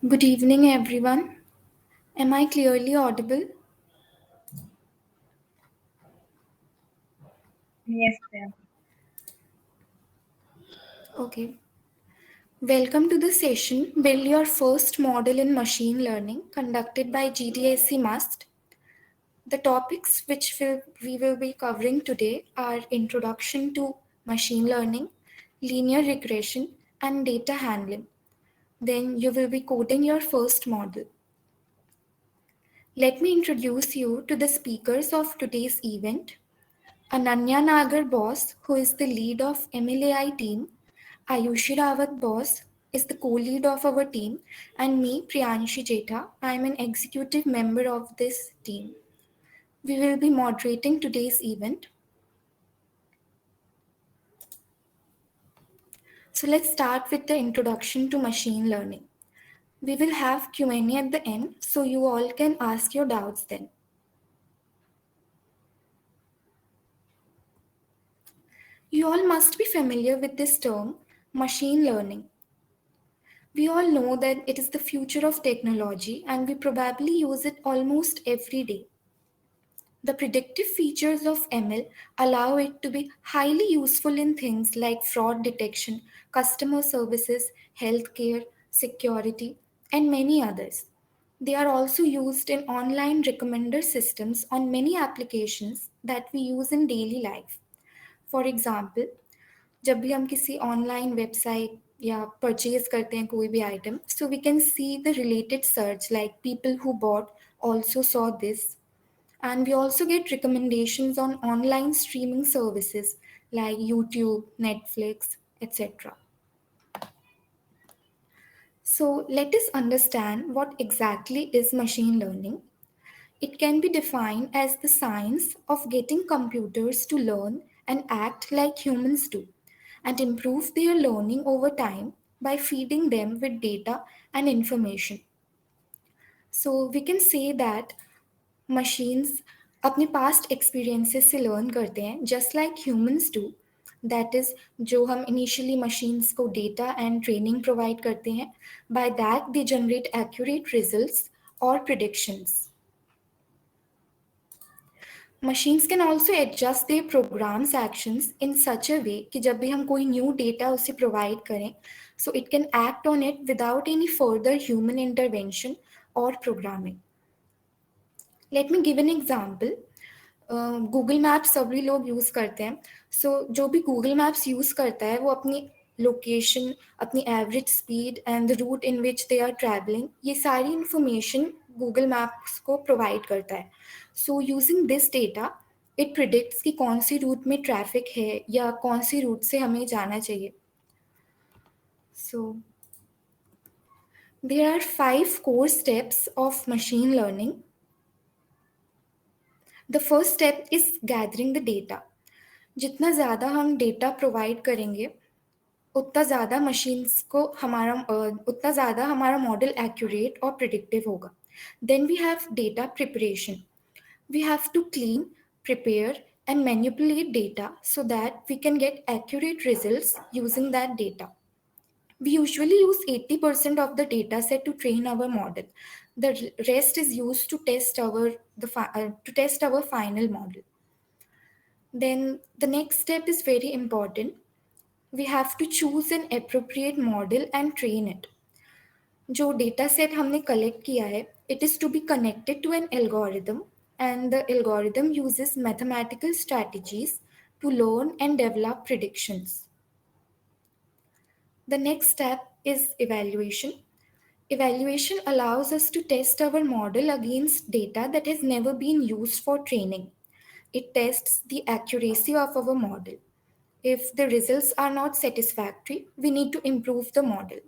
Good evening, everyone. Am I clearly audible? Yes, ma'am. Okay. Welcome to the session Build Your First Model in Machine Learning conducted by GDSC Must. The topics which we will be covering today are Introduction to Machine Learning, Linear Regression, and Data Handling. Then you will be coding your first model. Let me introduce you to the speakers of today's event. Ananya Nagar Bose, who is the lead of MLAI team, Ayushi Rawat Bose is the co-lead of our team, and me, Priyanshi Jetha, I am an executive member of this team. We will be moderating today's event. So let's start with the introduction to machine learning. We will have Q&A at the end, so you all can ask your doubts then. You all must be familiar with this term, machine learning. We all know that it is the future of technology and we probably use it almost every day. The predictive features of ML allow it to be highly useful in things like fraud detection, customer services, healthcare, security, and many others. They are also used in online recommender systems on many applications that we use in daily life. For example, जब भी हम किसी online website या purchase करते हैं कोई भी item so we can see the related search like people who bought also saw this, and we also get recommendations on online streaming services like YouTube, Netflix, etc. So let us understand what exactly is machine learning. It can be defined as the science of getting computers to learn and act like humans do, and improve their learning over time by feeding them with data and information. So we can say that machines अपने past experiences से learn करते हैं just like humans do. That is, जो हम initially machines को data and training provide करते हैं, by that they generate accurate results or predictions. Machines can also adjust their program's actions in such a way कि जब भी हम कोई new data उसे provide करें, so it can act on it without any further human intervention or programming. Let me give an example. Google maps सभी लोग use करते हैं सो जो भी गूगल मैप्स यूज़ करता है वो अपनी लोकेशन अपनी average speed and the route in which they are travelling ये सारी इंफॉर्मेशन गूगल मैप्स को प्रोवाइड करता है so using this data it predicts कि कौन सी रूट में ट्रैफिक है या कौन सी रूट से हमें जाना चाहिए so there are 5 core steps of machine learning the first step is gathering the data जितना ज़्यादा हम डेटा प्रोवाइड करेंगे उतना ज़्यादा मशीन्स को उतना ज़्यादा हमारा मॉडल एक्यूरेट और प्रिडिक्टिव होगा then we have data preparation we have to clean prepare and manipulate data so that we can get accurate results using that data. We usually use 80% of the data set to train our model. The rest is used to test to test our final model. Then the next step is very important. We have to choose an appropriate model and train it. जो data set हमने collect किया है it is to be connected to an algorithm, and the algorithm uses mathematical strategies to learn and develop predictions. The next step is evaluation. Evaluation allows us to test our model against data that has never been used for training. It tests the accuracy of our model. If the results are not satisfactory, we need to improve the model.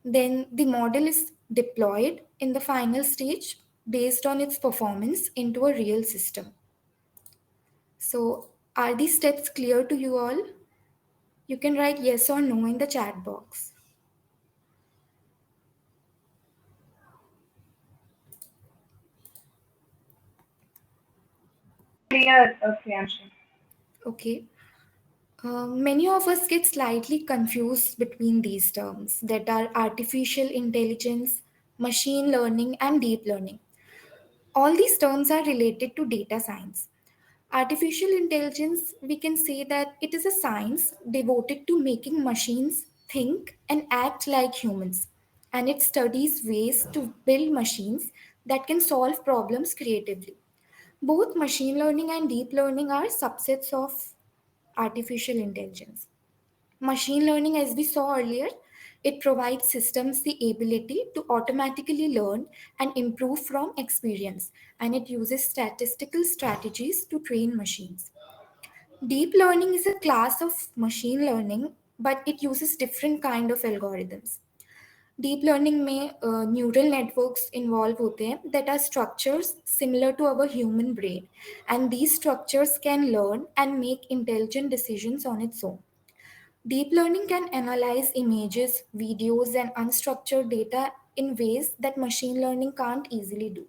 Then the model is deployed in the final stage based on its performance into a real system. So, are these steps clear to you all? You can write yes or no in the chat box. Clear, Priyanshi. Okay. Many of us get slightly confused between these terms that are artificial intelligence, machine learning, and deep learning. All these terms are related to data science. Artificial intelligence, we can say that it is a science devoted to making machines think and act like humans. And it studies ways to build machines that can solve problems creatively. Both machine learning and deep learning are subsets of artificial intelligence. Machine learning, as we saw earlier, it provides systems the ability to automatically learn and improve from experience, and it uses statistical strategies to train machines. Deep learning is a class of machine learning, but it uses different kind of algorithms. Deep learning में neural networks involve होते हैं that are structures similar to our human brain and these structures can learn and make intelligent decisions on its own. Deep learning can analyze images, videos, and unstructured data in ways that machine learning can't easily do.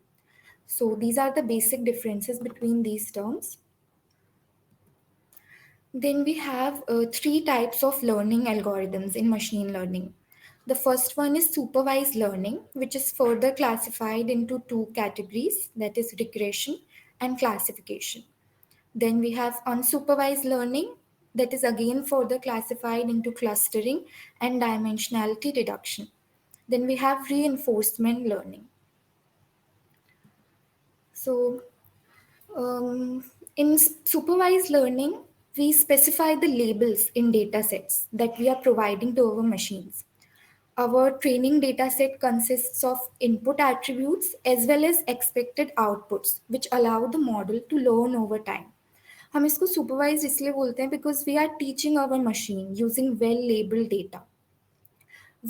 So, these are the basic differences between these terms. Then we have three types of learning algorithms in machine learning. The first one is supervised learning, which is further classified into two categories, that is regression and classification. Then we have unsupervised learning, that is again further classified into clustering and dimensionality reduction. Then we have reinforcement learning. So, in supervised learning, we specify the labels in data sets that we are providing to our machines. Our training data set consists of input attributes as well as expected outputs, which allow the model to learn over time. हम इसको supervised इसलिए बोलते हैं because we are teaching our machine using well labeled data.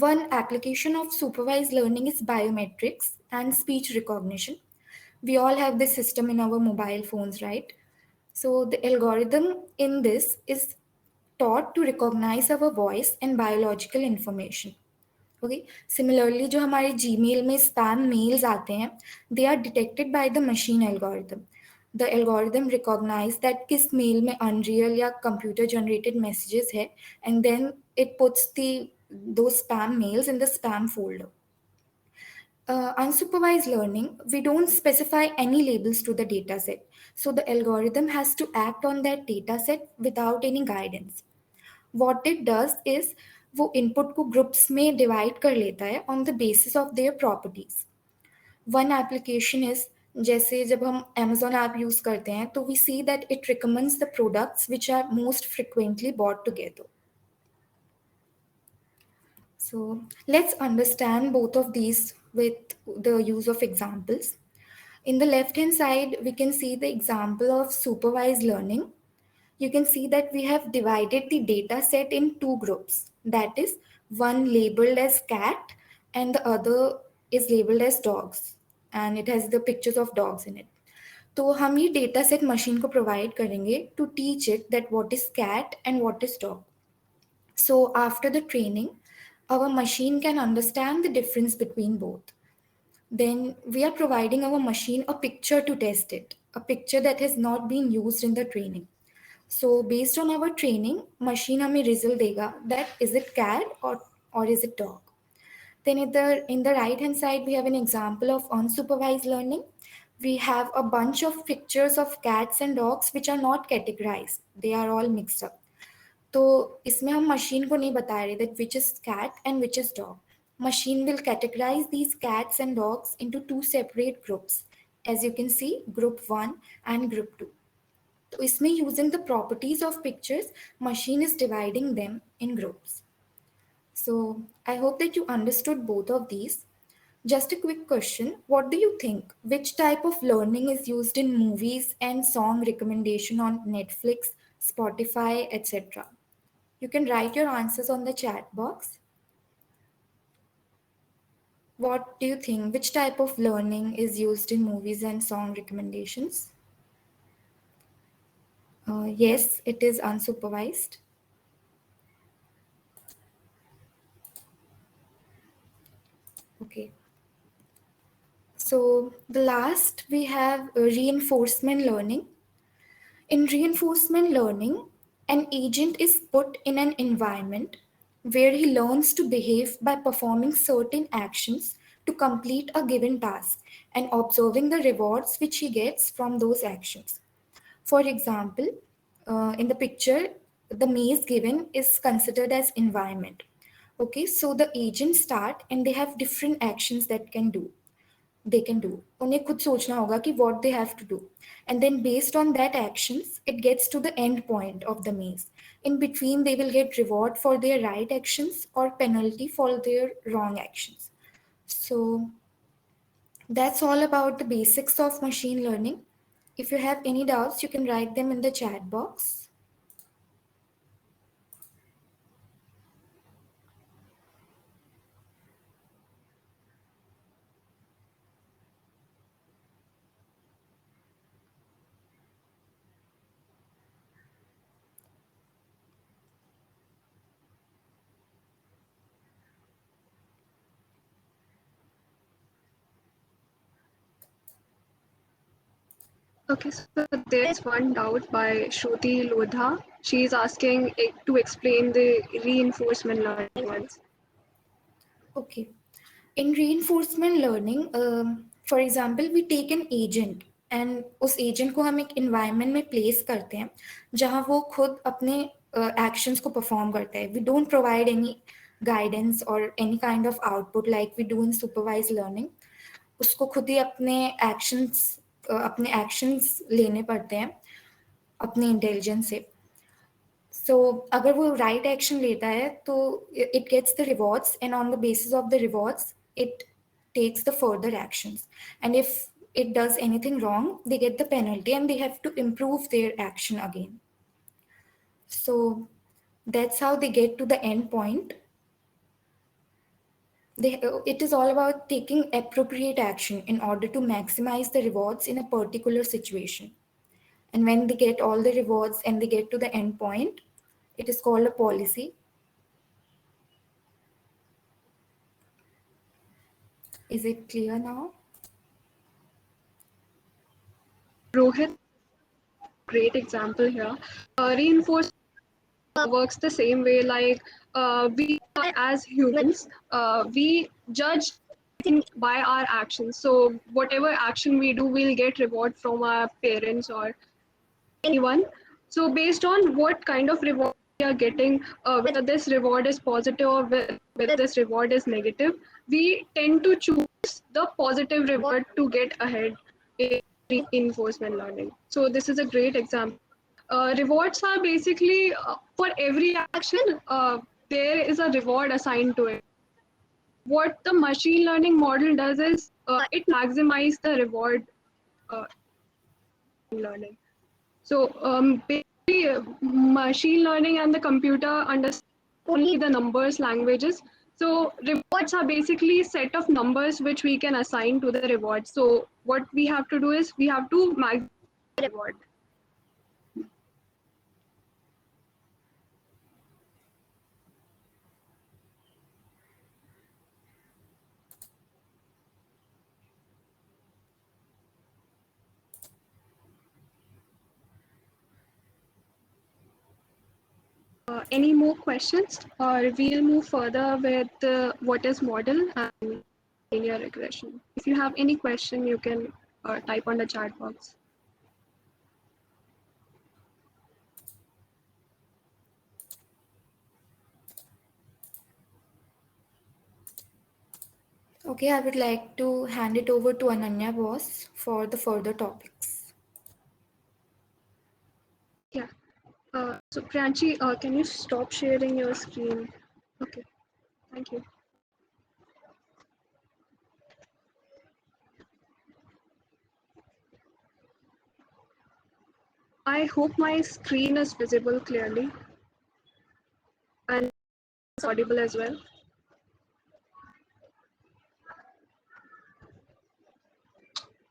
One application of supervised learning is biometrics and speech recognition. We all have this system in our mobile phones, right? So the algorithm in this is taught to recognize our voice and biological information. Okay similarly जो हमारे Gmail में spam mails आते हैं they are detected by the machine algorithm. The algorithm recognise that किस mail में unreal या computer generated messages है and then it puts the two spam mails in the spam folder. Unsupervised learning, we don't specify any labels to the dataset. So the algorithm has to act on that dataset without any guidance. What it does is वो input को groups में divide कर लेता है on the basis of their properties. One application is जैसे जब हम Amazon app use करते हैं तो we see that it recommends the products which are most frequently bought together. So let's understand both of these with the use of examples. In the left hand side, we can see the example of supervised learning. You can see that we have divided the data set in two groups. That is, one labeled as cat and the other is labeled as dogs. And it has the pictures of dogs in it. तो हम ये data set machine को provide करेंगे to teach it that what is cat and what is dog. So after the training, our machine can understand the difference between both. Then we are providing our machine a picture to test it, a picture that has not been used in the training. So based on our training, machine हमें result देगा that is it cat or is it dog. Then in the right hand side, we have an example of unsupervised learning. We have a bunch of pictures of cats and dogs which are not categorized. They are all mixed up. तो इसमें हम machine को नहीं बता रहे that which is cat and which is dog. Machine will categorize these cats and dogs into two separate groups. As you can see, group 1 and group 2. तो इसमें using the properties of pictures, machine is dividing them in groups. So I hope that you understood both of these. Just a quick question. What do you think? Which type of learning is used in movies and song recommendation on Netflix, Spotify, etc.? You can write your answers on the chat box. What do you think? Which type of learning is used in movies and song recommendations? Yes, it is unsupervised. Okay. So the last we have reinforcement learning. In reinforcement learning, An agent is put in an environment where he learns to behave by performing certain actions to complete a given task and observing the rewards which he gets from those actions. For example, in the picture, the maze given is considered as environment. Okay, so the agents start and they have different actions that they can do. उन्हें खुद सोचना होगा कि what they have to do. And then based on that actions, it gets to the end point of the maze. In between, they will get reward for their right actions or penalty for their wrong actions. So that's all about the basics of machine learning. If you have any doubts, you can write them in the chat box. Okay, so there is one doubt by Shruti Lodha. She is asking to explain the reinforcement learning ones. Okay. In reinforcement learning, for example, we take an agent and उस agent को हम एक environment में place करते हैं जहाँ वो खुद अपने actions को perform करता है. We don't provide any guidance or any kind of output like we do in supervised learning. उसको खुद ही अपने actions लेने पड़ते हैं अपने intelligence से. So अगर वो right action लेता है तो it gets the rewards and on the basis of the rewards it takes the further actions, and if it does anything wrong they get the penalty and they have to improve their action again. So that's how they get to the end point. It is all about taking appropriate action in order to maximize the rewards in a particular situation. And when they get all the rewards and they get to the end point, it is called a policy. Is it clear now? Rohit, great example here. Reinforcement works the same way. Like we as humans, we judge by our actions. So whatever action we do, we'll get reward from our parents or anyone. So based on what kind of reward we are getting, whether this reward is positive or whether this reward is negative, we tend to choose the positive reward to get ahead in reinforcement learning. So this is a great example. Rewards are basically for every action, there is a reward assigned to it. What the machine learning model does is it maximizes the reward in learning. So basically, machine learning and the computer understand only the numbers languages. So rewards are basically a set of numbers which we can assign to the reward. So what we have to do is we have to maximize the reward. Any more questions, or we'll move further with what is model and linear regression. If you have any question, you can type on the chat box. Okay, I would like to hand it over to Ananya boss for the further topics. Yeah. So Priyanshi, can you stop sharing your screen? Okay, thank you. I hope my screen is visible clearly and it's audible as well.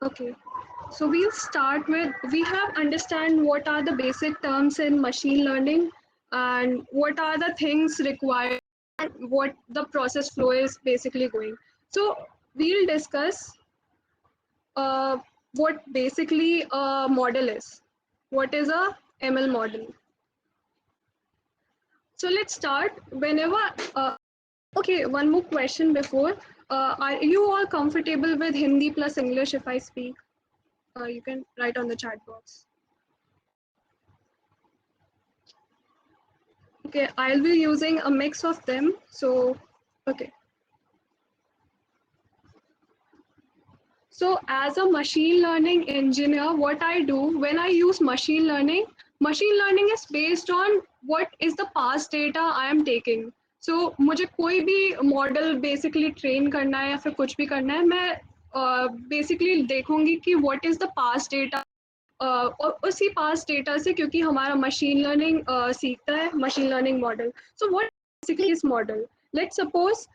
Okay, so we'll start with, we have understand what are the basic terms in machine learning and what are the things required and what the process flow is basically going. So we'll discuss uh, what basically a model is. What is a ML model? So let's start. Whenever, okay, one more question before. Are you all comfortable with Hindi plus English if I speak? You can write on the chat box. Okay, I'll be using a mix of them. So, okay. So as a machine learning engineer, what I do when I use machine learning is based on what is the past data I am taking. So मुझे कोई भी model basically train करना है या फिर कुछ भी करना है, मैं बेसिकली देखूंगी कि what is the past data, और उसी पास डेटा से, क्योंकि हमारा मशीन लर्निंग सीखता है machine learning model. So what basically is model, let's suppose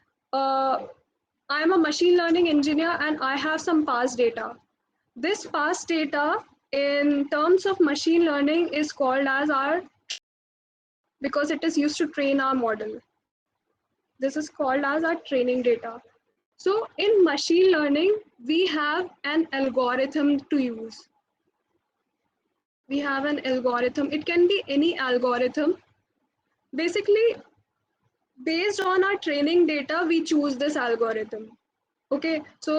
I am a machine learning engineer and I have some past data. This past data in terms of machine learning is called as our, because it is used to train our model. This is called as our training data. So in machine learning, we have an algorithm to use. We have an algorithm. It can be any algorithm. Basically, based on our training data, we choose this algorithm. Okay, so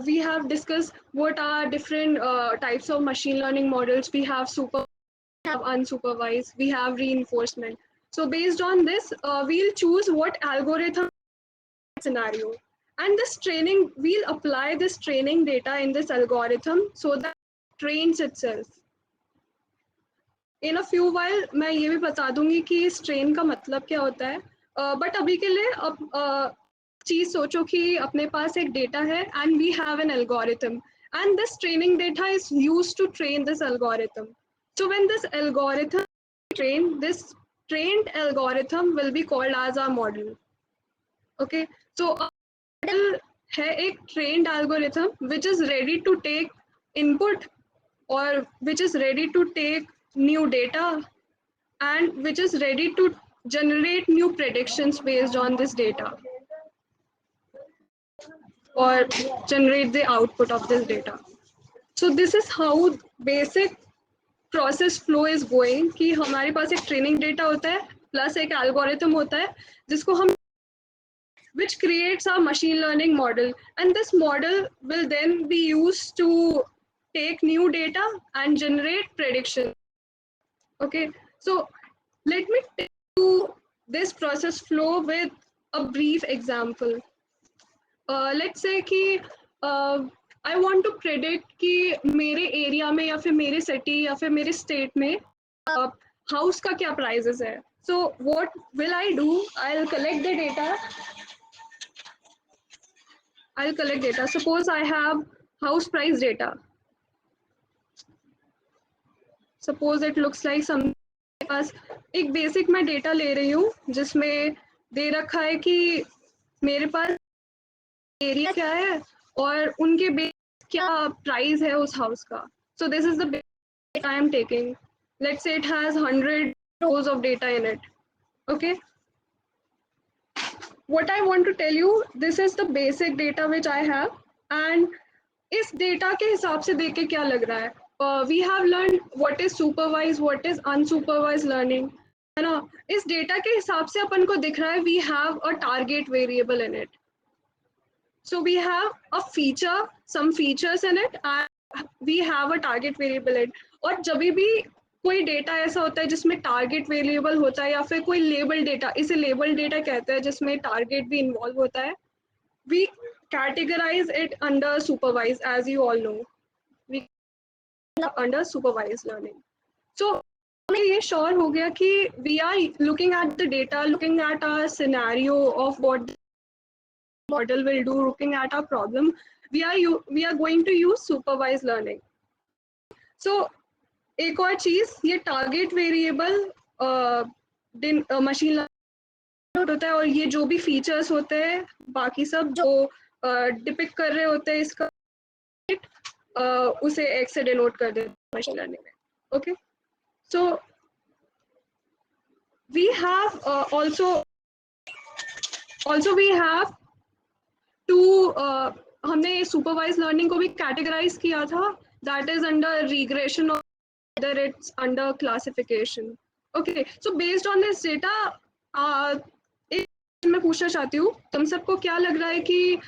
we have discussed what are different types of machine learning models. We have supervised, we have unsupervised, we have reinforcement. So based on this, we'll choose what algorithm scenario. And this training, we'll apply this training data in this algorithm so that it trains itself. In a few while मैं ये भी बता दूंगी कि इस train का मतलब क्या होता है, बट अभी के लिए अब चीज सोचो कि अपने पास एक डेटा है and we have an algorithm and this training data is used to train this algorithm. So when this algorithm trained, this trained algorithm will be called as our model. Okay, so a model है एक trained algorithm which is ready to take input or which is ready to take new data and which is ready to generate new predictions based on this data or generate the output of this data. So this is how basic process flow is going कि हमारे पास एक training data होता है plus एक algorithm होता है जिसको हम, which creates our machine learning model, and this model will then be used to take new data and generate prediction. Okay, so let me take you this process flow with a brief example. Let's say कि I want to predict कि मेरे area में या फिर मेरे city या फिर मेरे state में house का क्या prices है. So what will I do? I'll collect the data. Suppose I have house price data. Suppose it looks like some, पास एक बेसिक मैं डेटा ले रही हूँ जिसमें दे रखा है कि मेरे पास एरिया क्या है और उनके बेस क्या प्राइस है उस हाउस का. So this is the data I am taking. Let's say it has 100 rows of data in it. Okay, what I want to tell you, this is the basic data which I have, and इस data के हिसाब से देख के क्या लग रहा है, we have learned what is supervised, what is unsupervised learning, है ना. इस डेटा के हिसाब से अपन को दिख रहा है we have a target variable in it. So we have a feature, some features in it, and we have a target variable in it. और जब भी कोई डेटा ऐसा होता है जिसमें टारगेट वेरिएबल होता है या फिर कोई लेबल डेटा, इसे लेबल डेटा कहते हैं जिसमें टारगेट भी इन्वॉल्व होता है, we categorize it under supervised, as you all know. We under supervised learning. So हमें ये श्योर हो गया कि we are looking at the data, looking at our scenario of what the model will do, looking at our problem. We are going to use supervised learning. So एक और चीज, ये target variable machine learning होता है और ये जो भी फीचर्स होते हैं बाकी सब जो डिपिक्ट कर रहे होते हैं इसका उसे एक से डिनोट कर देते हैं मशीन लर्निंग में. Okay, so we have also we have to हमने सुपरवाइज लर्निंग को भी कैटेगराइज किया था, that is under regression or whether it's under classification. Okay, so based on this data, एक मैं पूछना चाहती हूँ, तुम सबको क्या लग रहा है कि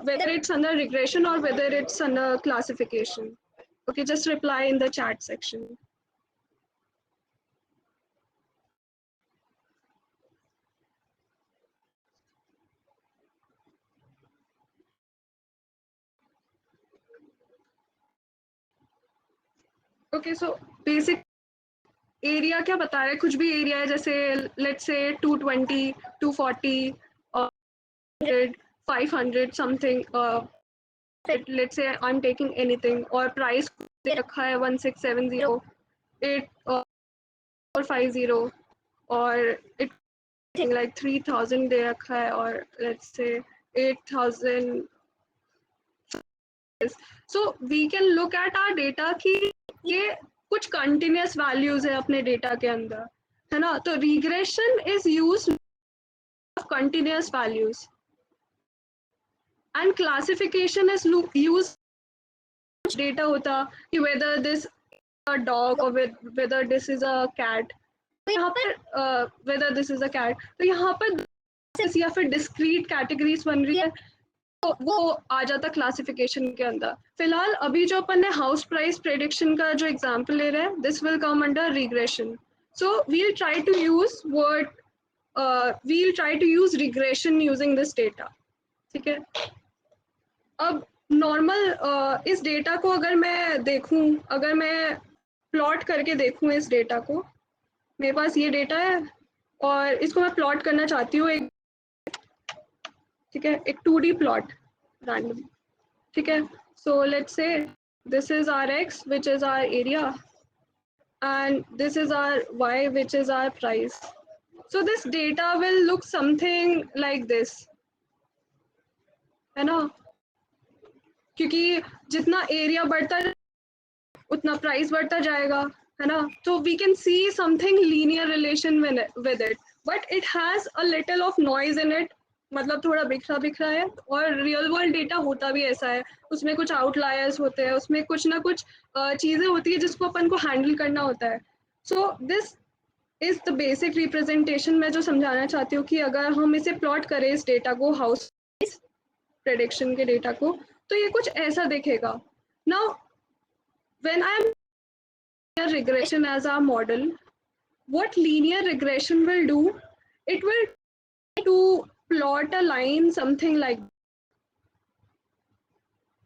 whether it's under regression or whether it's under classification? Okay, just reply in the chat section. Okay, so basic area क्या बता रहे हैं, कुछ भी एरिया है, जैसे लेट्स से 220, 240 और 500 something, let's say I am taking anything, और प्राइस दे रखा है 1670, 8 और 50, और इट लाइक 3000 दे रखा है, और let's say 8000. So we can look at our data कि ये कुछ कंटिन्यूस वैल्यूज है अपने डेटा के अंदर, है ना. तो regression is used of continuous values, and classification is used data होता कि whether this a dog or whether this is a cat. तो यहाँ पर whether this is a cat, तो यहाँ पर या फिर discrete categories बन रही है, तो वो आ जाता क्लासिफिकेशन के अंदर. फिलहाल अभी जो अपन ने हाउस प्राइस प्रेडिक्शन का जो एग्जांपल ले रहे हैं, this will come under regression. So we'll try to use word we'll try to use regression using this data. ठीक है. अब नॉर्मल इस डेटा को अगर मैं देखूं, अगर मैं प्लॉट करके देखूं इस डेटा को, मेरे पास ये डेटा है और इसको मैं प्लॉट करना चाहती हूँ एक, ठीक है, एक 2D प्लॉट रैंडम. ठीक है. So let's say this is our x which is our area and this is our y which is our price. So this data will look something like this, है ना, क्योंकि जितना area बढ़ता उतना price बढ़ता जाएगा, है ना. तो we can see something linear relation with it, but it has a little of noise in it, मतलब थोड़ा बिखरा बिखरा है. और रियल वर्ल्ड डेटा होता भी ऐसा है, उसमें कुछ आउटलायर्स होते हैं, उसमें कुछ ना कुछ चीजें होती है जिसको अपन को हैंडल करना होता है. So this is the basic representation. मैं जो समझाना चाहती हूँ कि अगर हम इसे प्लॉट करें इस डेटा को, हाउस प्रेडिक्शन के डेटा को, तो ये कुछ ऐसा दिखेगा. Now when I am regression as our model, what linear regression will do, it will to plot a line something like,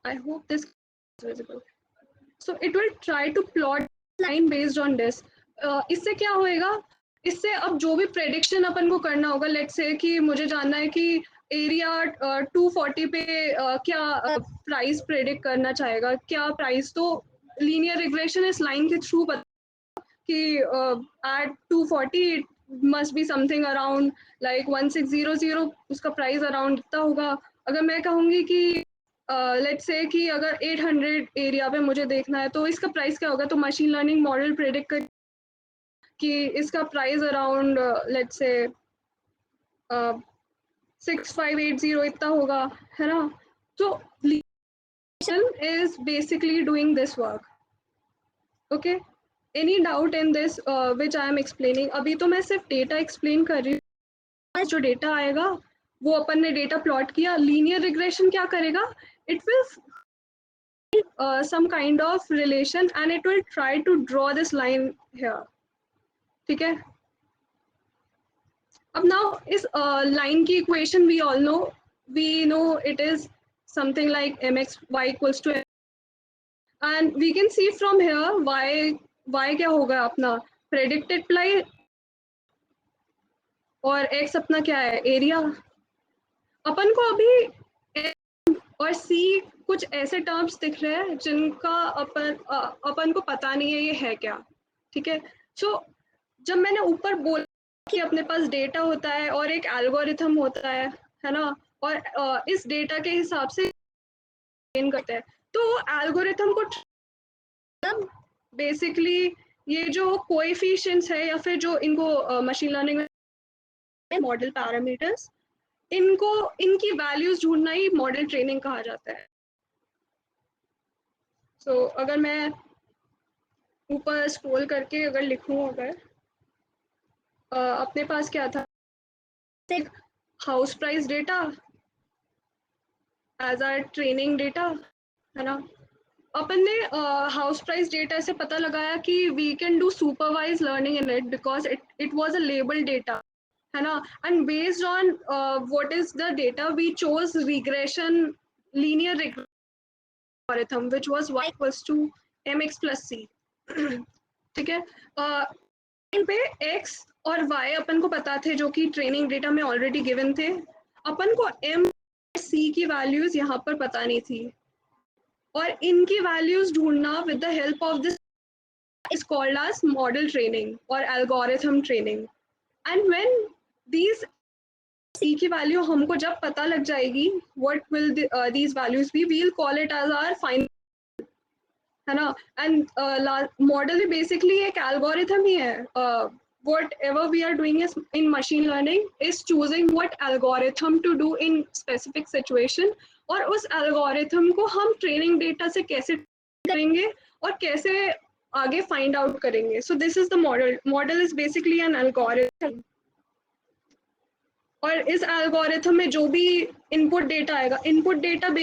I hope this is visible. So it will try to plot line based on this. इससे क्या होएगा, इससे अब जो भी prediction अपन को करना होगा, लेट्स से कि मुझे जानना है कि एरिया 240 पे क्या प्राइस प्रेडिक्ट करना चाहेगा, क्या प्राइस, तो लीनियर रिग्रेशन इस लाइन के थ्रू कि at 240 it must be something around like 1600, उसका प्राइस अराउंड इतना होगा. अगर मैं कहूँगी कि लेट्स से कि अगर 800 एरिया पे मुझे देखना है, तो इसका प्राइस क्या होगा, तो मशीन लर्निंग मॉडल प्रेडिक्ट कर कि इसका प्राइस अराउंड लेट्स से 6580 इतना होगा, है ना. तो is basically doing this work. Okay. Any doubt in this which I am explaining? अभी तो मैं सिर्फ डेटा एक्सप्लेन कर रही हूँ. जो डेटा आएगा वो अपन ने डेटा प्लॉट किया. लीनियर रिग्रेशन क्या करेगा, it will some kind of relation and it will try to draw this line here. ठीक है. अब नाउ इस लाइन की equation we all know, we know it is something like mxy equals to, and we can see from here y क्या होगा अपना predicted ply, और x अपना क्या है, एरिया. अपन को अभी और c कुछ ऐसे टर्म्स दिख रहे हैं जिनका अपन को पता नहीं है ये है क्या. ठीक है. सो जब मैंने ऊपर बोला कि अपने पास डेटा होता है और एक एल्गोरिथम होता है ना, और इस डेटा के हिसाब से ट्रेन करते हैं, तो एल्गोरिथम को बेसिकली ये जो कोएफिशिएंट्स है या फिर जो इनको मशीन लर्निंग में मॉडल पैरामीटर्स, इनको इनकी वैल्यूज ढूंढना ही मॉडल ट्रेनिंग कहा जाता है. सो अगर मैं ऊपर स्क्रॉल करके अगर लिखूं, अगर अपने पास क्या था, take house price data as our training data, है ना. अपन ने हाउस प्राइस डेटा से पता लगाया कि we can do supervise learning in it because it was a label data, है ना. And based on what is the data we chose regression linear algorithm which was y equals to mx plus c. ठीक है. इन पे x और y अपन को पता थे जो कि ट्रेनिंग डेटा में ऑलरेडी गिवन थे. अपन को m c की वैल्यूज यहाँ पर पता नहीं थी और इनकी वैल्यूज ढूंढना with the help of this is called as model training or algorithm training. And when these c की वैल्यू हमको जब पता लग जाएगी what will these values be, we'll call it as our final, है ना. एंड मॉडल बेसिकली एक algorithm ही है. whatever we are doing is in machine learning is choosing what algorithm to do in specific situation और उस algorithm को हम training data से कैसे करेंगे और कैसे आगे find out करेंगे. So this is the model. Model is basically an algorithm. और इस algorithm में जो भी input data आएगा, input data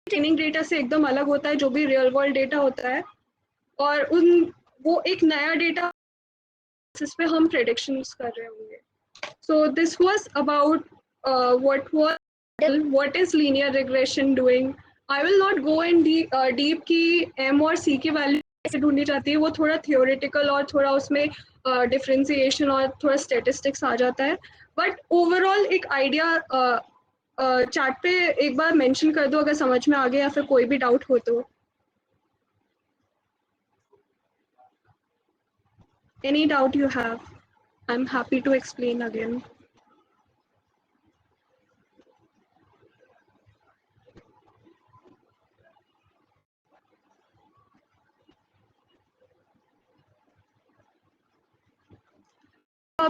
ट्रेनिंग डेटा से एकदम अलग होता है. जो भी रियल वर्ल्ड डेटा होता है और वो एक नया डेटा जिस पे हम प्रेडिक्शंस कर रहे होंगे. सो this was about what is linear regression doing. I will not go in deep कि m और c की वैल्यू कैसे ढूंढनी चाहती है. वो थोड़ा theoretical और थोड़ा उसमें डिफरेंशिएशन और थोड़ा स्टेटिस्टिक्स आ जाता है. बट ओवरऑल एक आइडिया चैट पे एक बार मेंशन कर दो अगर समझ में आ गया या फिर कोई भी डाउट हो तो. Any doubt you have, I'm happy to explain again.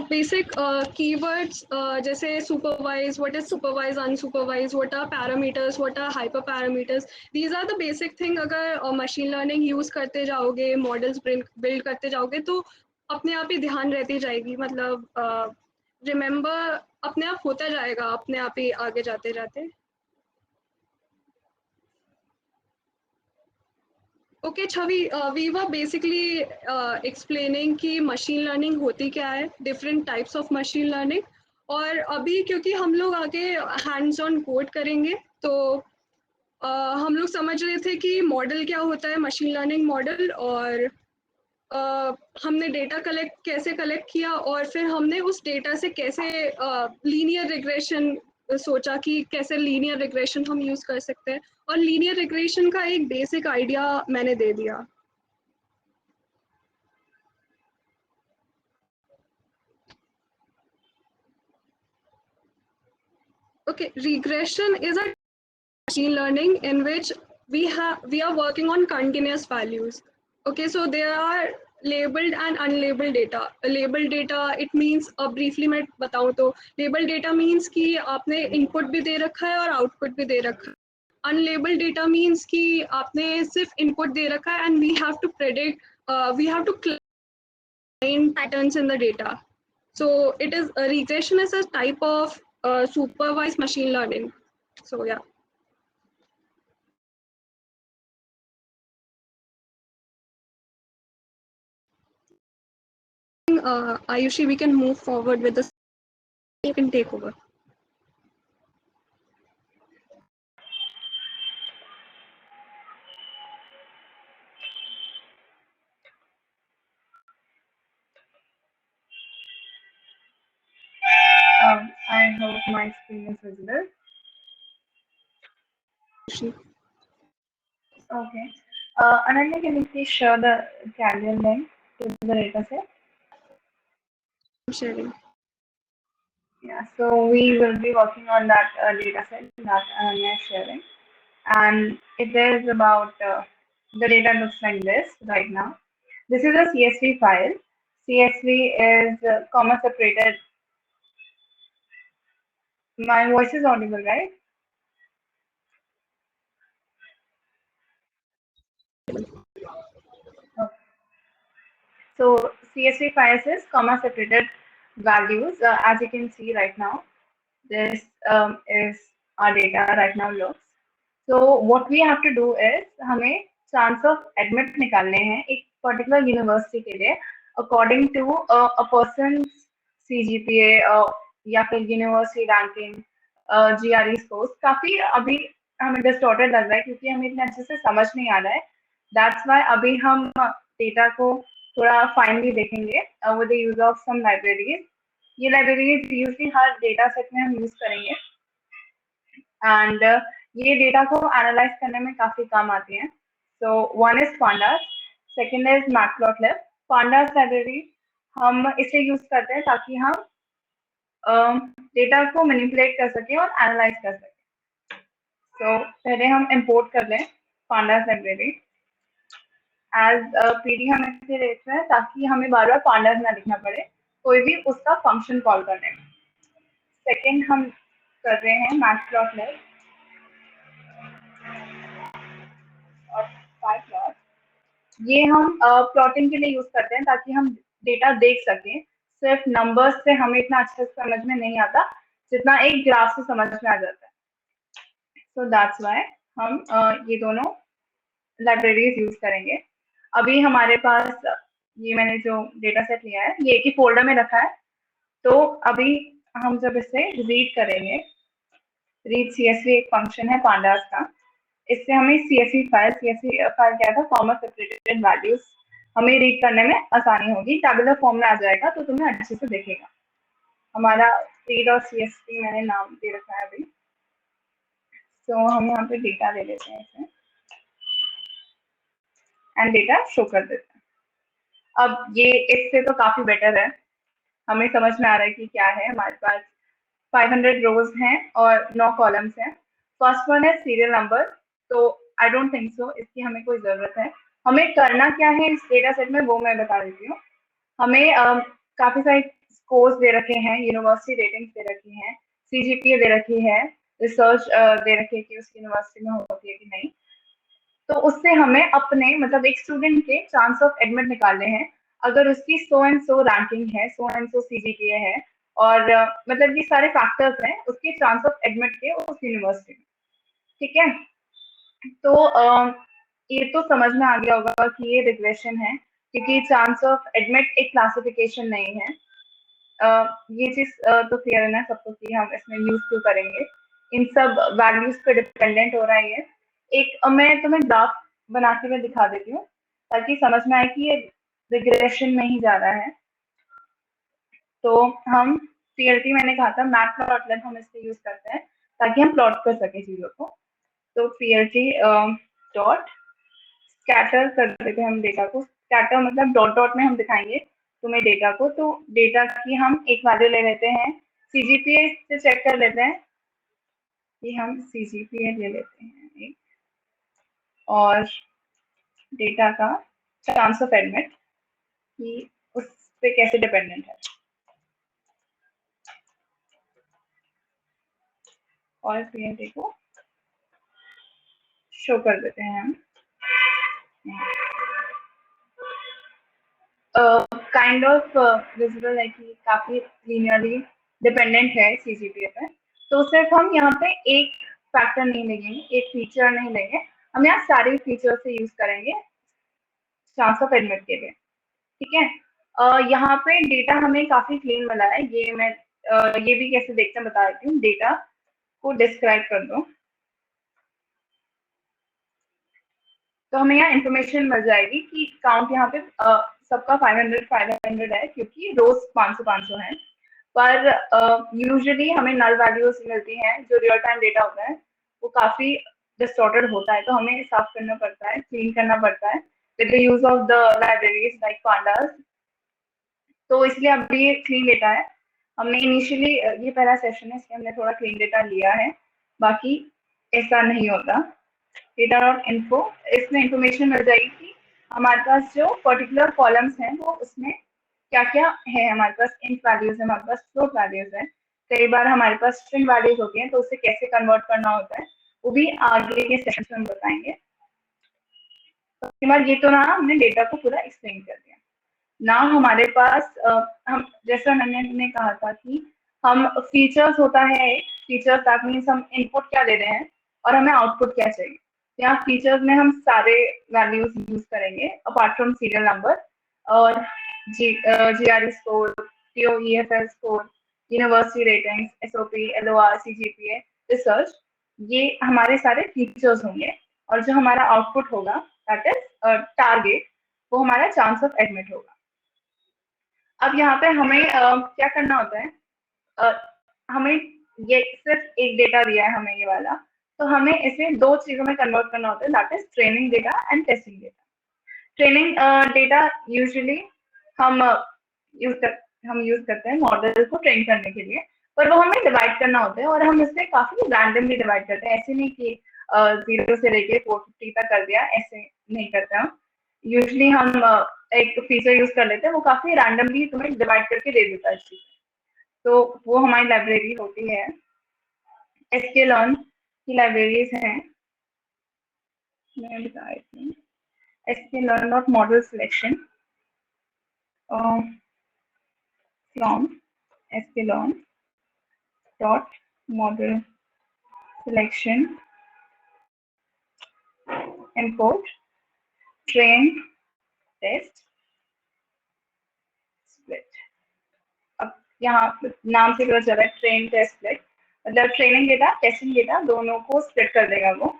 Basic keywords जैसे supervise, what is supervise, unsupervised, what are parameters, what are hyperparameters. These are the basic thing. अगर machine learning use करते जाओगे, models build करते जाओगे तो अपने आप ही ध्यान रहती जाएगी. मतलब remember अपने आप होता जाएगा, अपने आप ही आगे जाते जाते. Okay Chhavi, we were basically explaining कि मशीन लर्निंग होती क्या है, different types of machine learning. और अभी क्योंकि हम लोग आगे हैंड्स ऑन कोड करेंगे तो हम लोग समझ रहे थे कि मॉडल क्या होता है, मशीन लर्निंग मॉडल. और हमने डेटा कैसे कलेक्ट किया और फिर हमने उस डेटा से कैसे लीनियर रिग्रेशन सोचा कि कैसे लीनियर रिग्रेशन हम यूज कर सकते हैं. और लीनियर रिग्रेशन का एक बेसिक आइडिया मैंने दे दिया. Okay, regression is a machine learning in which we are working on continuous values. Okay, so there are labeled and unlabeled data. Labeled data it means briefly मैं बताऊँ तो labeled data means कि आपने input भी दे रखा है और output भी दे रखा है. Unlabeled data means कि आपने सिर्फ input दे रखा है and we have to predict, we have to find patterns in the data. So it is regression is a type of supervised machine learning. So yeah. Ayushi, we can move forward with this. You can take over. I hope my screen is visible. Ayushi. Okay. Ananya, can you please share the Galileo link to the dataset? I'm sharing. Yeah, so we will be working on that dataset that Ananya is sharing. And it is about the data looks like this right now. This is a CSV file. CSV is comma separated. My voice is audible, right? Okay. So CSV files is comma separated values, as you can see right now. this is our data right now looks. So what we have to do is हमें chance of admit निकालने हैं एक particular university के लिए according to a person CGPA या फिर university ranking GRE scores. काफी अभी हमें डिस्टॉर्टेड लग रहा है क्योंकि हमें इतने अच्छे से समझ नहीं आ रहा है. दैट्स वाई अभी हम डेटा को थोड़ा फाइनली देखेंगे with the use of some libraries. ये लाइब्रेरीज यूजली हर डेटा सेट में हम यूज करेंगे एंड ये डेटा को एनालाइज करने में काफी काम आती हैं. So one is pandas, second is matplotlib. Pandas library हम इसे यूज करते हैं ताकि हम डेटा को मैनिपुलेट कर सकें और एनालाइज कर सकें. तो पहले हम इंपोर्ट कर लें पांडास लाइब्रेरी एज PD. हम इसे लेते हैं ताकि हमें बार बार पांडास ना लिखना पड़े कोई भी उसका फंक्शन कॉल करने में. सेकेंड हम कर रहे हैं मैटप्लॉटलिब और पाईप्लॉट. ये हम प्लॉटिंग के लिए यूज करते हैं ताकि हम डेटा देख सकें. सिर्फ नंबर्स से हमें इतना अच्छे से समझ में नहीं आता जितना एक ग्राफ से समझ में आ जाता है. सो दैट्स व्हाई हम ये दोनों लाइब्रेरीज यूज करेंगे. अभी हमारे पास ये मैंने जो डेटा सेट लिया है ये एक ही फोल्डर में रखा है. तो अभी हम जब इसे रीड करेंगे, रीड CSV एक फंक्शन है पांडास का, इससे हमें CSV फाइल क्या था, कॉमा सेपरेटेड वैल्यूज, हमें रीड करने में आसानी होगी. टेबुलर फॉर्म में आ जाएगा तो तुम्हें अच्छे से दिखेगा. हमारा रीड और CSV मैंने नाम दे रखा है अभी. तो हम यहाँ पे डेटा ले लेते हैं इसे एंड डेटा शो कर देते हैं. अब ये इससे तो काफी बेटर है, हमें समझ में आ रहा है कि क्या है. हमारे पास 500 रोज हैं और 9 कॉलम्स हैं. फर्स्ट वन है सीरियल नंबर. तो आई डोंट थिंक सो इसकी हमें कोई जरूरत है. हमें करना क्या है इस डेटा सेट में वो मैं बता देती हूँ. हमें काफी सारे स्कोर्स दे रखे हैं, यूनिवर्सिटी रेटिंग्स दे रखी हैं, CGPA दे रखी है, रिसर्च दे रखी है कि उस यूनिवर्सिटी में होती है कि नहीं. तो उससे हमें अपने मतलब एक स्टूडेंट के चांस ऑफ एडमिट निकालने हैं. अगर उसकी सो एंड सो रैंकिंग है, सो एंड सो CGPA है और मतलब ये सारे फैक्टर्स हैं उसके चांस ऑफ एडमिट के उस यूनिवर्सिटी में. ठीक है. तो ये तो समझ में आ गया होगा कि ये रिग्रेशन है क्योंकि चांस ऑफ एडमिट एक क्लासिफिकेशन नहीं है. ये चीज तो क्लियर है ना सबको कि हम इसमें यूज क्यों करेंगे. इन सब वैल्यूज पे डिपेंडेंट हो रहा है ये. एक मैं तुम्हें ग्राफ बनाते हुए दिखा देती हूँ ताकि समझ में आए कि ये रिग्रेशन में ही जा रहा है. तो हम PLT मैंने कहा था, मैटप्लॉटलिब हम इससे यूज करते हैं ताकि हम प्लॉट कर सके चीजों को. तो PLT डॉट स्कैटर कर देते हैं हम डेटा को. स्कैटर मतलब डॉट डॉट में हम दिखाएंगे तुम्हें डेटा को. तो डेटा की हम एक वैल्यू ले लेते हैं, CGPA से चेक कर लेते हैं कि हम CGPA ले लेते हैं एक, और डेटा का चांस ऑफ एडमिट कि उस पे कैसे डिपेंडेंट है, और PLT को शो कर देते हैं हम. काइंड ऑफ विजिबल है कि काफी लीनियरली डिपेंडेंट है CGPA पे. तो सिर्फ हम यहाँ पे एक फैक्टर नहीं लेंगे, एक फीचर नहीं लेंगे, हम यहाँ सारे फीचर से यूज करेंगे चांस ऑफ एडमिट के लिए. ठीक है. यहाँ पे डेटा हमें काफी क्लीन मिला है. ये मैं ये भी कैसे देखते हैं बता देती हूँ. डेटा को डिस्क्राइब कर दो तो हमें यहाँ इंफॉर्मेशन मिल जाएगी कि काउंट यहाँ पे सबका 500 है क्योंकि रोज 500 है. पर यूजुअली हमें नल वैल्यूज मिलती हैं. जो रियल टाइम डेटा होता है वो काफी डिस्टॉर्टेड होता है, तो हमें साफ करना पड़ता है, क्लीन करना पड़ता है with the use of the libraries like pandas. तो इसलिए अभी ये क्लीन डेटा है. हमने इनिशियली ये पहला सेशन है इसलिए हमने थोड़ा क्लीन डेटा लिया है, बाकी ऐसा नहीं होता. data.info इसमें इंफॉर्मेशन मिल जाएगी कि हमारे पास जो पर्टिकुलर कॉलम्स हैं वो उसमें क्या क्या है. हमारे पास इंट वैल्यूज है, हमारे पास फ्लोट वैल्यूज है, कई बार हमारे पास स्ट्रिंग वैल्यूज होती हैं तो उसे कैसे कन्वर्ट करना होता है वो भी आगे के सेशन में हम बताएंगे. तो ये तो ना हमने डेटा को पूरा एक्सप्लेन कर दिया. ना हमारे पास हम जैसा मैंने कहा था कि हम फीचर्स होता है, फीचर्स दैट मीन्स हम इनपुट क्या दे रहे हैं और हमें आउटपुट क्या चाहिए। यहाँ फीचर्स में हम सारे वैल्यूज यूज करेंगे अपार्ट फ्रॉम सीरियल नंबर और GRE score, TOEFL score, university ratings, SOP, LOR, CGPA, research, ये हमारे सारे फीचर्स होंगे। और जो हमारा आउटपुट होगा दैट इज टारगेट, वो हमारा चांस ऑफ एडमिट होगा। अब यहाँ पे हमें क्या करना होता है, हमें ये सिर्फ एक डेटा दिया है हमें ये वाला, तो हमें इसे दो चीजों में कन्वर्ट करना होता है, that is training data and testing data. Training data usually हम यूज करते हैं मॉडल को ट्रेन करने के लिए, पर वो हमें डिवाइड करना होता है और हम इसे काफी रैंडमली डिवाइड करते हैं। ऐसे नहीं कि 0 से लेके 450 तक कर दिया, ऐसे नहीं करते हम। यूजुअली हम एक फीचर यूज कर लेते हैं, वो काफी रैंडमली तुम्हें डिवाइड करके दे देता है चीज। तो वो हमारी लाइब्रेरी होती है, sklearn की लाइब्रेरीज हैं, मैं बता रही हूँ। sklearn dot model selection from sklearn dot model selection import train test split। अब यहाँ नाम से पता चला ट्रेन टेस्ट स्प्लिट, मतलब ट्रेनिंग डेटा टेस्टिंग डेटा दोनों को स्प्लिट कर देगा वो।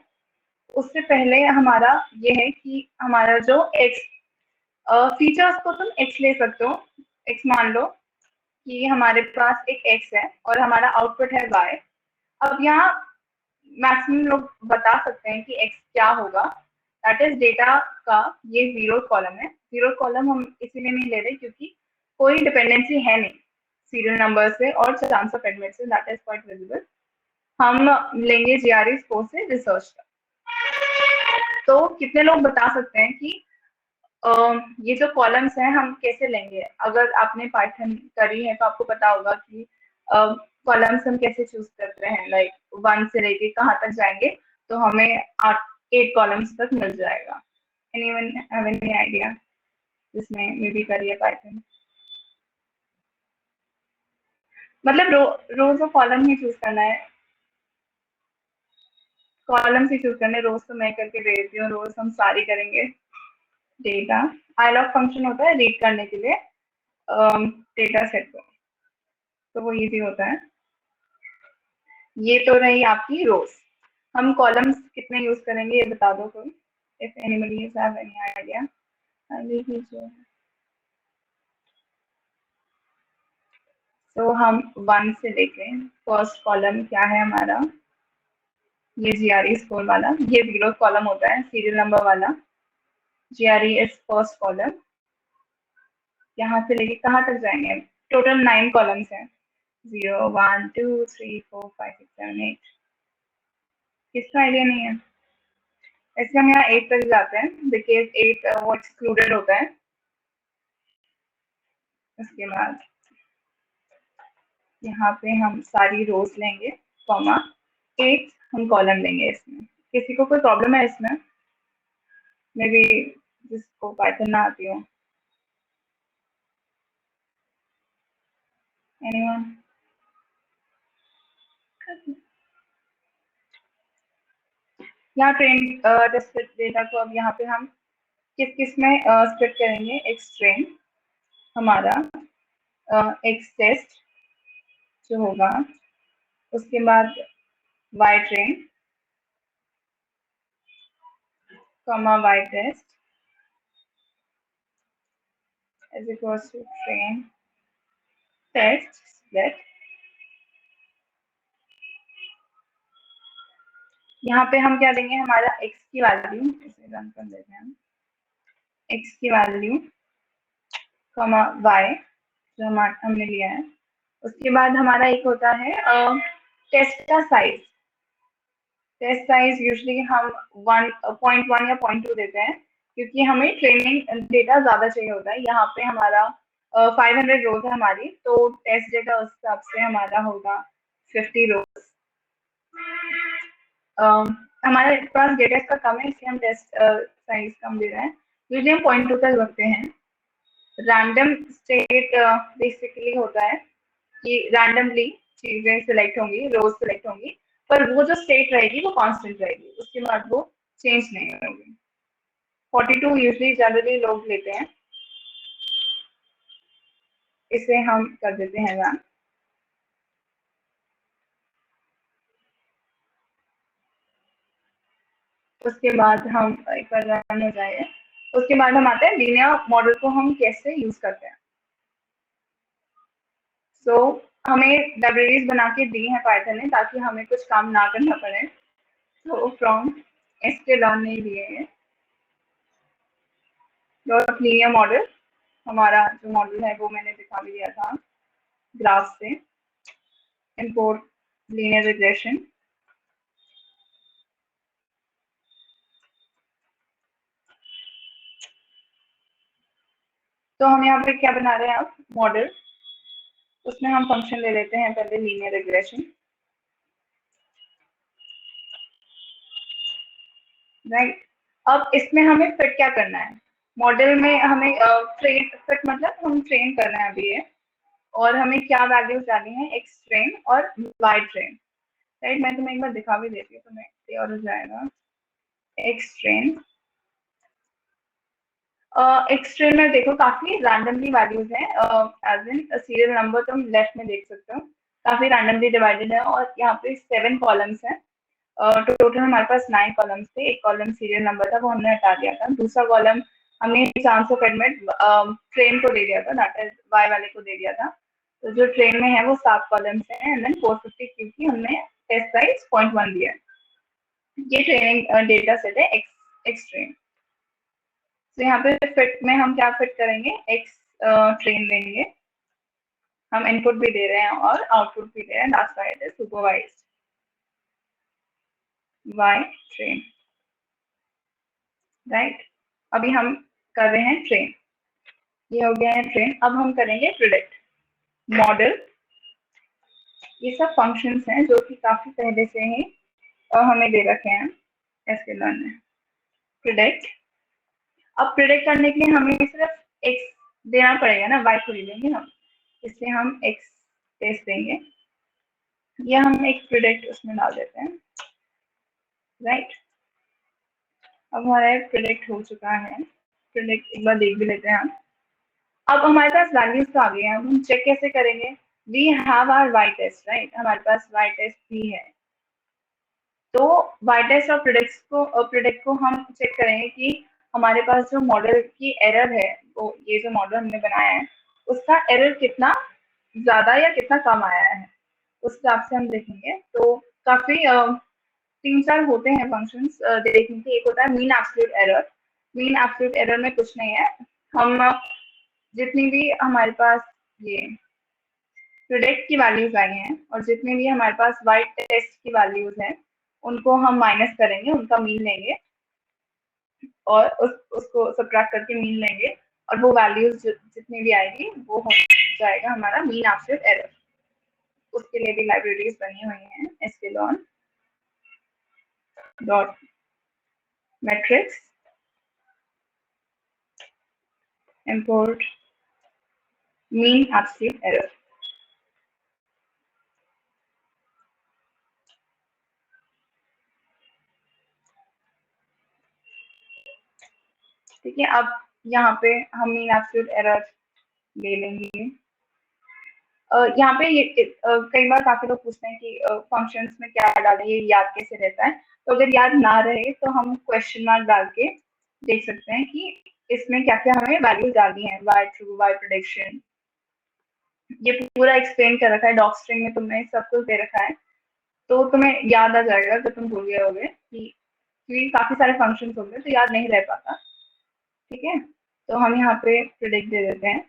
उससे पहले हमारा ये है कि हमारा जो एक्स फीचर्स को तुम एक्स ले सकते हो। एक्स मान लो कि हमारे पास एक एक्स है और हमारा आउटपुट है वाई। अब यहाँ मैक्सिमम लोग बता सकते हैं कि एक्स क्या होगा, दैट इज डेटा का ये जीरो कॉलम है। जीरो कॉलम हम इसीलिए नहीं ले रहे क्योंकि कोई डिपेंडेंसी है नहीं सीरियल नंबर से और चांस ऑफ एडमिट से, दैट इज क्वाइट विजिबल। हम लेंगे GRE स्कोर से रिसर्च का। तो कितने लोग बता सकते हैं कि ये जो कॉलम्स हैं हम कैसे लेंगे? अगर आपने पाइथन करी है तो आपको पता होगा कि कॉलम्स हम कैसे चूज करते हैं, लाइक 1 से लेके कहाँ तक जाएंगे तो हमें 8 कॉलम्स तक मिल जाएगा। एनीवन हैव एनी आइडिया जिसने मे बी करी है पाइथन? मतलब रोज और कॉलम ही चूज करना है, कॉलम्स ही चूज करने, रोज तो मैं करके दे देती हूँ, रोज हम सारी करेंगे। डेटा आईलॉग फंक्शन होता है रीड करने के लिए डेटा सेट को, तो वो इजी होता है। ये तो रही आपकी रोज। हम कॉलम्स कितने यूज करेंगे ये बता दो कोई, if anybody have any idea. तो हम 1 से लेके फर्स्ट कॉलम क्या है हमारा, ये GRE स्कोर वाला, ये जीरो कॉलम होता है सीरियल नंबर वाला। GRE इज फर्स्ट कॉलम, यहाँ से लेके कहाँ तक जाएंगे? टोटल 9 कॉलम्स हैं, 0 1 2 3 4 5 6 7 8। किसका आइडिया नहीं है? ऐसे हम यहाँ 8 तक जाते हैं, बिकॉज 8 वो एक्सक्लूडेड होता है। उसके बाद यहाँ पे हम सारी रोज लेंगे, कॉमा 8 हम कॉलम लेंगे। इसमें किसी को कोई प्रॉब्लम है इसमें? मे बी जिसको पाइथन ना आती हो। एनीवन? यहाँ ट्रेन टेस्ट डेटा को अब यहाँ पे हम किस किस में स्प्लिट करेंगे? एक्स ट्रेन हमारा, एक्स टेस्ट जो होगा, उसके बाद Y train, comma Y test is equals to train test split. यहाँ पे हम क्या देंगे? हमारा एक्स की वैल्यू, इसे रन कर देते हैं हम, एक्स की वैल्यू कॉमा वाई जो हमने लिया है। उसके बाद हमारा एक होता है टेस्ट का साइज। टेस्ट साइज यूजुअली हम 1.1 या 0.2 देते हैं क्योंकि हमें ट्रेनिंग डेटा ज्यादा चाहिए होता है। यहाँ पे हमारा 500 रोज है हमारी, तो टेस्ट डेटा उस हिसाब से हमारा होगा 50 रोज। हमारे पास डेटा का कम है इसलिए हम टेस्ट साइज कम दे रहे हैं, यूजुअली हम 0.2 तक रखते हैं। रैंडम स्टेट बेसिकली होता है कि रैंडमली चीजें सिलेक्ट होंगी, रोज सिलेक्ट होंगी, पर वो जो स्टेट रहेगी वो कांस्टेंट रहेगी, उसके बाद वो चेंज नहीं होगी। 42 यूजली जनरली लोग लेते हैं, इसे हम कर देते हैं रन। उसके बाद हम एक बार रन हो जाए, उसके बाद हम आते हैं लीनियर मॉडल को हम कैसे यूज करते हैं। सो हमें लाइब्रेरीज बना के दी है पाइथन ने ताकि हमें कुछ काम ना करना पड़े। तो फ्रॉम sklearn ने दिए हैं डॉट लीनियर मॉडल, हमारा जो मॉडल है वो मैंने दिखा भी दिया था ग्राफ से। इंपोर्ट लीनियर रिग्रेशन, तो हम यहाँ पे क्या बना रहे हैं अब मॉडल, उसमें हम फंक्शन ले लेते हैं पहले लीनियर रिग्रेशन, राइट। अब इसमें हमें फिट क्या करना है मॉडल में, हमें ट्रेन फिट मतलब हम ट्रेन कर रहे हैं अभी ये, और हमें क्या वैल्यूज डालनी है, एक्स ट्रेन और वाई ट्रेन, राइट। मैं तुम्हें एक बार दिखा भी देती हूँ, तुम्हें क्लियर हो जाएगा। एक्स ट्रेन, एक्स ट्रेन में देखो काफी रैंडमली वैल्यूज हैं, एज इन सीरियल नंबर तुम लेफ्ट में देख सकते हो, काफी रैंडमली डिवाइडेड है, और यहाँ पे 7 कॉलम्स हैं। टोटल हमारे पास 9 कॉलम्स थे, एक कॉलम सीरियल नंबर था वो हमने हटा दिया था, दूसरा कॉलम हमने चांस ऑफ एडमिट ट्रेन को दे दिया था, दैट इज वाई वाले को दे दिया था। तो जो ट्रेन में है वो 7 कॉलम्स हैं, एंड देन 450 क्यूब की हमने टेस्ट साइज 0.1 दिया है। ये ट्रेनिंग डेटा सेट है एक्स ट्रेन। तो यहाँ पे फिट में हम क्या फिट करेंगे, एक्स ट्रेन लेंगे, हम इनपुट भी दे रहे हैं और आउटपुट भी दे रहे हैं, that's why it is supervised Y train, right. अभी हम कर रहे हैं ट्रेन, ये हो गया है ट्रेन। अब हम करेंगे प्रिडिक्ट मॉडल, ये सब फंक्शंस हैं जो कि काफी पहले से ही हमें दे रखे हैं sklearn में। प्रिडिक्ट, अब प्रिडिक्ट करने के लिए हमें सिर्फ एक्स देना पड़ेगा ना, वाई थोड़ी देंगे हम, इसलिए हम एक्स टेस्ट देंगे, या हम एक प्रिडिक्ट उसमें डाल देते हैं, राइट। अब हमारा प्रिडिक्ट हो चुका है, प्रिडिक्ट एक बार देख भी लेते हैं हम। अब हमारे पास वैल्यूज तो आ गई हैं, अब हम चेक कैसे करेंगे, we have our Y test, right, हमारे पास वाई टेस्ट भी है। तो वाई टेस्ट और प्रिडिक्ट को हम चेक करेंगे कि हमारे पास जो मॉडल की एरर है, वो ये जो मॉडल हमने बनाया है उसका एरर कितना ज्यादा या कितना कम आया है, उस हिसाब से हम देखेंगे। तो काफी 3-4 होते हैं फंक्शंस देखने के। एक होता है mean absolute error, mean absolute error में कुछ नहीं है, हम जितनी भी हमारे पास ये प्रिडिक्ट की वैल्यूज आई हैं और जितनी भी हमारे पास वाई टेस्ट की वैल्यूज हैं उनको हम माइनस करेंगे, उनका मीन लेंगे और उसको सब्ट्रैक्ट करके मीन लेंगे, और वो वैल्यूज जितनी भी आएगी वो हो जाएगा हमारा मीन एब्सोल्यूट एरर। उसके लिए भी लाइब्रेरीज बनी हुई हैं, sklearn dot matrix import mean absolute error। ठीक है, अब यहाँ पे हम मीन एब्सोल्यूट एरर ले लेंगे। यहाँ पे कई बार काफी लोग पूछते हैं कि फंक्शंस में क्या डालें, ये याद कैसे रहता है। तो अगर याद ना रहे तो हम क्वेश्चन मार्क डाल के देख सकते हैं कि इसमें क्या क्या हमें वैल्यू डालनी है, वाई ट्रू, वाई प्रेडिक्शन, ये पूरा एक्सप्लेन कर रखा है डॉक स्ट्रिंग में, तुमने सब कुछ दे रखा है, तो तुम्हें याद आ जाएगा जब तुम भूल गए होगे, कि क्योंकि काफी सारे फंक्शन होंगे तो याद नहीं रह पाता। ठीक है, तो हम यहाँ पे प्रिडिक्ट दे देते हैं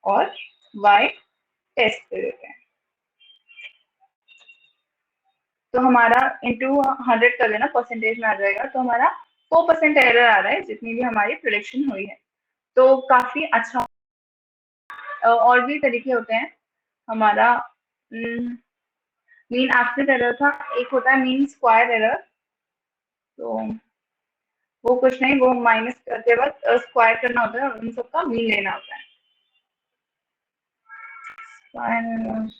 और वाई टेस्ट दे देते हैं, तो हमारा इंटू 100 कर देना, परसेंटेज में आ जाएगा, तो हमारा 4% एरर आ रहा है जितनी भी हमारी प्रिडिक्शन हुई है। तो काफी अच्छा। और भी तरीके होते हैं, हमारा मीन एब्सोल्यूट एरर था, एक होता है मीन स्क्वायर एरर, तो वो कुछ नहीं, वो माइनस करते वक्त स्क्वायर करना होता है और उन सबका मीन लेना होता है। Fine.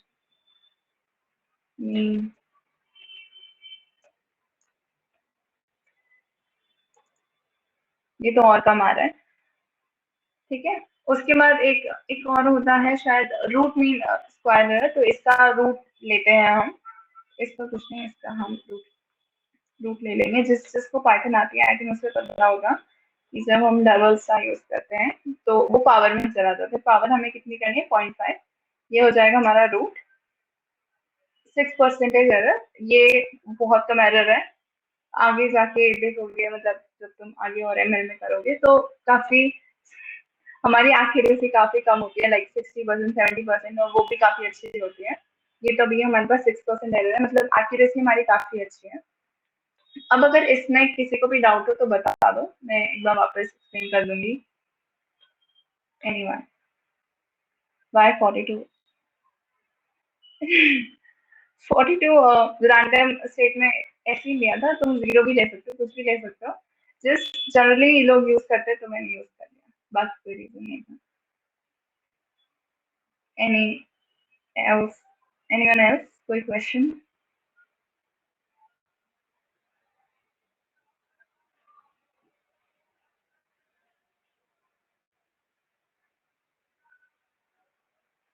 ये तो और कम आ रहा है, ठीक है। उसके बाद एक और होता है शायद रूट मीन स्क्वायर एरर, तो इसका रूट लेते हैं हम। इसका कुछ नहीं, इसका हम रूट ले लेंगे। जिसको पाइथन आती है आई थिंक उसे पता होगा कि जब हम डबल स्टार यूज करते हैं तो वो पावर में चला जाता है। पावर हमें कितनी करनी है, 0.5। ये हो जाएगा हमारा रूट 6% एरर। ये बहुत कम एरर है। आगे जाके देखोगे, मतलब जब तुम आगे और एमएल में करोगे तो काफी हमारी एक्यूरेसी काफी कम होती है, लाइक 60%, 70%, और वो भी काफी अच्छी होती है। ये तो अभी हमारे पास 6% एरर है, मतलब एक्यूरेसी हमारी काफी अच्छी है। अब अगर इसमें किसी को भी डाउट हो तो बता दो, मैं एक बार वापस एक्सप्लेन कर दूंगी। एनीवन वाई 42 42 रैंडम स्टेट में ऐसे ही लिया था। तुम जीरो भी ले सकते हो, कुछ भी ले सकते हो, जस्ट जनरली लोग यूज करते हैं तो मैंने यूज कर लिया, बस कोई रीजन नहीं था। एनी एल्स, एनीवन एल्स, कोई question?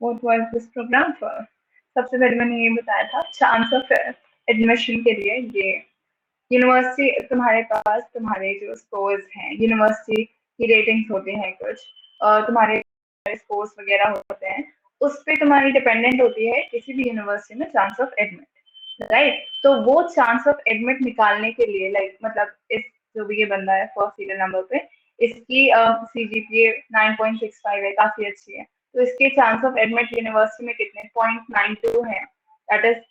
What was this program for? सबसे पहले मैंने ये बताया था चांस ऑफ एडमिशन के लिए। ये यूनिवर्सिटी, तुम्हारे पास तुम्हारे जो स्कोर्स हैं, यूनिवर्सिटी की रेटिंग्स होती हैं कुछ, और तुम्हारे स्कोर्स वगैरह होते हैं, उस पर तुम्हारी डिपेंडेंट होती है किसी भी यूनिवर्सिटी में चांस ऑफ एडमिट, राइट। तो वो चांस ऑफ एडमिट निकालने के लिए, लाइक मतलब इस जो भी ये बंदा है फर्स्ट सीरियल नंबर पे, इसकी CGPA 9.65 है, काफी अच्छी है। तो इसके चांस ऑफ एडमिट यूनिवर्सिटी में कितने 0.92 है, दैट इज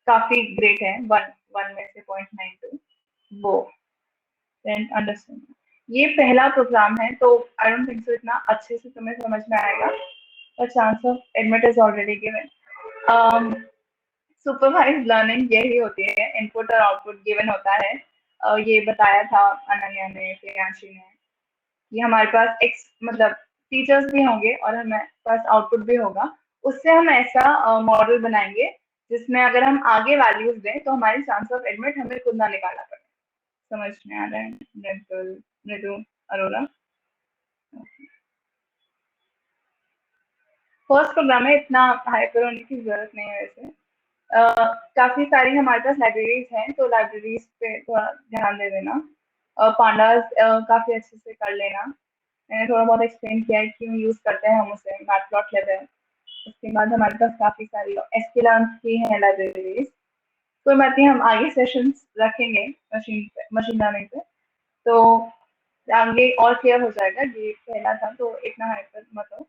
काफी ग्रेट है। वन में से 0.92 वो अंडरस्टैंड। ये पहला प्रोग्राम है तो आई डोंट थिंक सो इतना अच्छे से तुम्हें समझ में आएगा, पर chance of admit is already given. Supervise learning यही होती है, इनपुट और आउटपुट गिवन होता है। ये बताया था अनन्या ने, प्रियांशी ने। ये हमारे पास मतलब टीचर्स भी होंगे और हमारे पास आउटपुट भी होगा। उससे हम ऐसा मॉडल बनाएंगे जिसमें अगर हम आगे वैल्यूज दें तो हमारी चांस ऑफ एडमिट हमें खुद ना निकालना पड़े। समझ में आ रहा है मृदु अरोरा? फर्स्ट प्रोग्राम में इतना हाइपर होने की जरूरत नहीं है वैसे। काफी सारी हमारे पास लाइब्रेरीज हैं, तो लाइब्रेरीज पे थोड़ा ध्यान दे देना। पांडास काफी अच्छे से कर लेना। मैंने थोड़ा बहुत एक्सप्लेन किया है क्यों यूज करते हैं हम उसे, मैटप्लॉटलिब। उसके बाद हमारे पास काफी सारी एसक्यूएल की हैं लाइब्रेरीज। कोई बात नहीं, हम आगे सेशंस रखेंगे मशीन लर्निंग पे, तो आगे और क्लियर हो जाएगा। ये पहला था तो इतना हाइपर मत हो।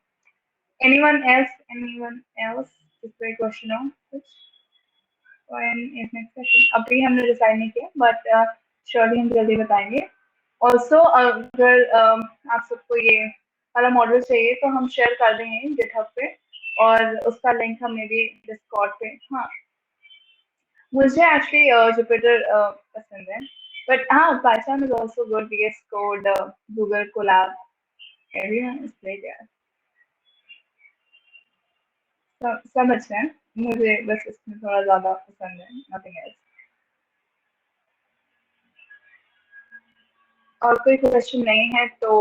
एनीवन एल्स, एनीवन एल्स, कोई क्वेश्चन हो कुछ? अभी हमने डिसाइड नहीं किया, बट श्योरली हम जल्दी बताएंगे। ऑल्सो अगर आप सबको ये वाला मॉडल चाहिए तो हम शेयर कर देंगे गिटहब पे, और उसका लिंक हमने भी डिस्कॉर्ड पे। हाँ, मुझे एक्चुअली जुपिटर पसंद है, बट हाँ, Python is also good, VS code, Google Colab, everyone is great यार। सब अच्छा है, मुझे बस इसमें थोड़ा ज्यादा पसंद है, नथिंग एल्स। और कोई क्वेश्चन नहीं है तो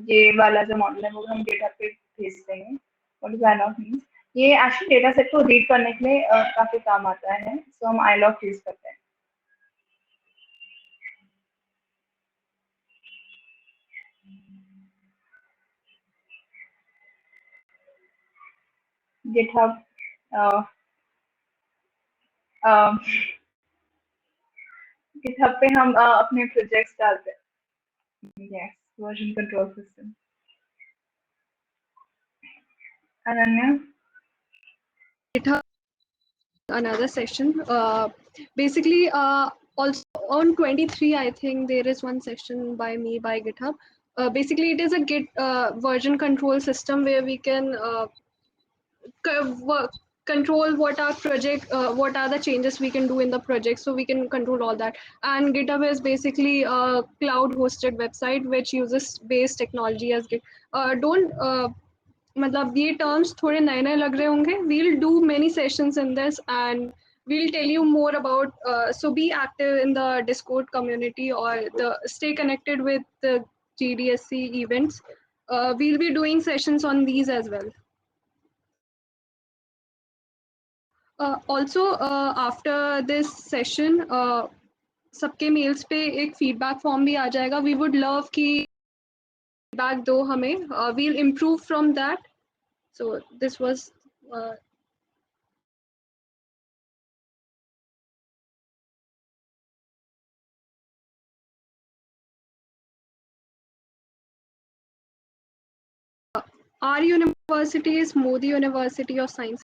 ये वाला जो मॉडल है वो हम गिटहब पे भेज देंगे। What is I log means? ये एक्चुअली डेटा सेट को रीड करने के लिए काफी काम आता है, सो हम आई लॉग यूज करते हैं। गिटहब गिटहब पे हम अपने प्रोजेक्ट्स डालते हैं। Yes, version control system. Ananya? Another session. Basically, also on 23, I think there is one session by me by GitHub. Basically, it is a Git version control system where we can control what our project, what are the changes we can do in the project, so we can control all that. And GitHub is basically a cloud hosted website which uses base technology as Git. Don't मतलब ये terms थोड़े नए नए लग रहे होंगे. We'll do many sessions in this and we'll tell you more about. So be active in the Discord community or stay connected with the GDSC events. We'll be doing sessions on these as well. Also, after this session, सबके mails पे एक feedback form भी आ जाएगा. We would love कि feedback दो हमें. We'll improve from that. So this was our university is Modi University of Science